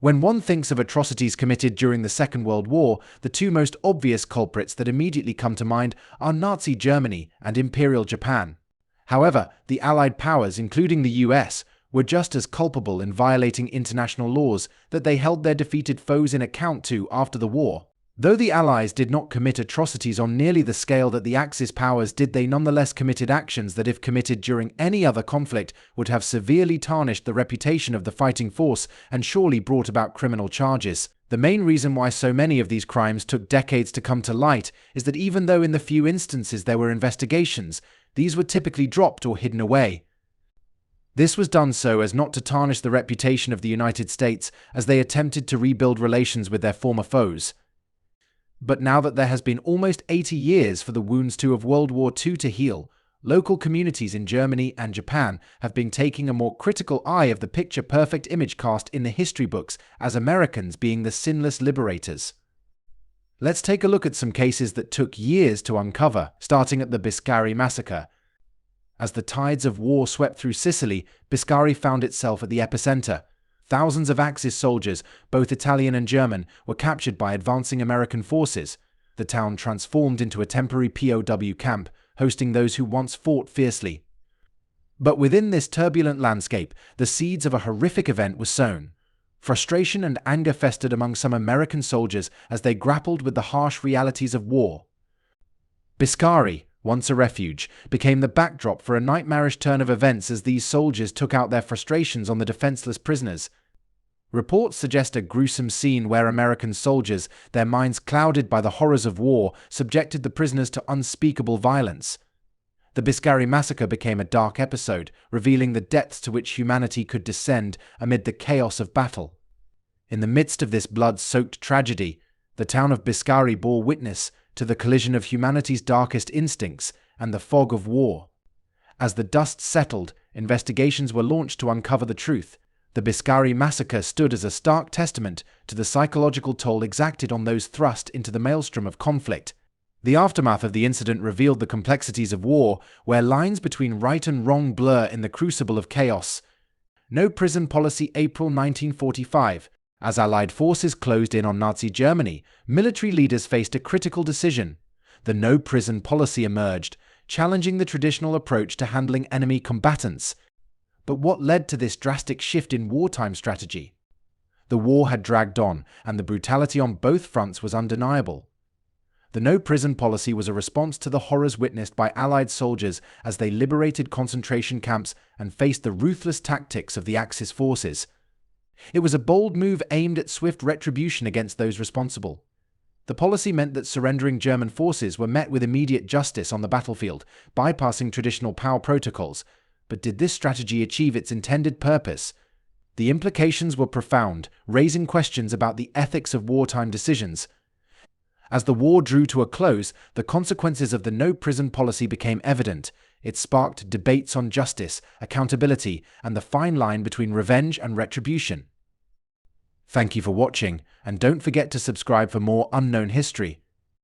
When one thinks of atrocities committed during the Second World War, the two most obvious culprits that immediately come to mind are Nazi Germany and Imperial Japan. However, the Allied powers, including the US, were just as culpable in violating international laws that they held their defeated foes in account to after the war. Though the Allies did not commit atrocities on nearly the scale that the Axis powers did, they nonetheless committed actions that, if committed during any other conflict, would have severely tarnished the reputation of the fighting force and surely brought about criminal charges. The main reason why so many of these crimes took decades to come to light is that even though in the few instances there were investigations, these were typically dropped or hidden away. This was done so as not to tarnish the reputation of the United States as they attempted to rebuild relations with their former foes. But now that there has been almost 80 years for the wounds of World War II to heal, local communities in Germany and Japan have been taking a more critical eye of the picture-perfect image cast in the history books as Americans being the sinless liberators. Let's take a look at some cases that took years to uncover, starting at the Biscari massacre. As the tides of war swept through Sicily, Biscari found itself at the epicenter. Thousands of Axis soldiers, both Italian and German, were captured by advancing American forces. The town transformed into a temporary POW camp, hosting those who once fought fiercely. But within this turbulent landscape, the seeds of a horrific event were sown. Frustration and anger festered among some American soldiers as they grappled with the harsh realities of war. Biscari, once a refuge, became the backdrop for a nightmarish turn of events as these soldiers took out their frustrations on the defenseless prisoners. Reports suggest a gruesome scene where American soldiers, their minds clouded by the horrors of war, subjected the prisoners to unspeakable violence. The Biscari massacre became a dark episode, revealing the depths to which humanity could descend amid the chaos of battle. In the midst of this blood-soaked tragedy, the town of Biscari bore witness to the collision of humanity's darkest instincts and the fog of war. As the dust settled, investigations were launched to uncover the truth. The Biscari massacre stood as a stark testament to the psychological toll exacted on those thrust into the maelstrom of conflict. The aftermath of the incident revealed the complexities of war, where lines between right and wrong blur in the crucible of chaos. No prison policy. April 1945. As Allied forces closed in on Nazi Germany, military leaders faced a critical decision. The no prison policy emerged, challenging the traditional approach to handling enemy combatants. But what led to this drastic shift in wartime strategy? The war had dragged on, and the brutality on both fronts was undeniable. The no-prison policy was a response to the horrors witnessed by Allied soldiers as they liberated concentration camps and faced the ruthless tactics of the Axis forces. It was a bold move aimed at swift retribution against those responsible. The policy meant that surrendering German forces were met with immediate justice on the battlefield, bypassing traditional power protocols. But did this strategy achieve its intended purpose? The implications were profound, raising questions about the ethics of wartime decisions. As the war drew to a close, the consequences of the no-prison policy became evident. It sparked debates on justice, accountability, and the fine line between revenge and retribution. Thank you for watching, and don't forget to subscribe for more unknown history.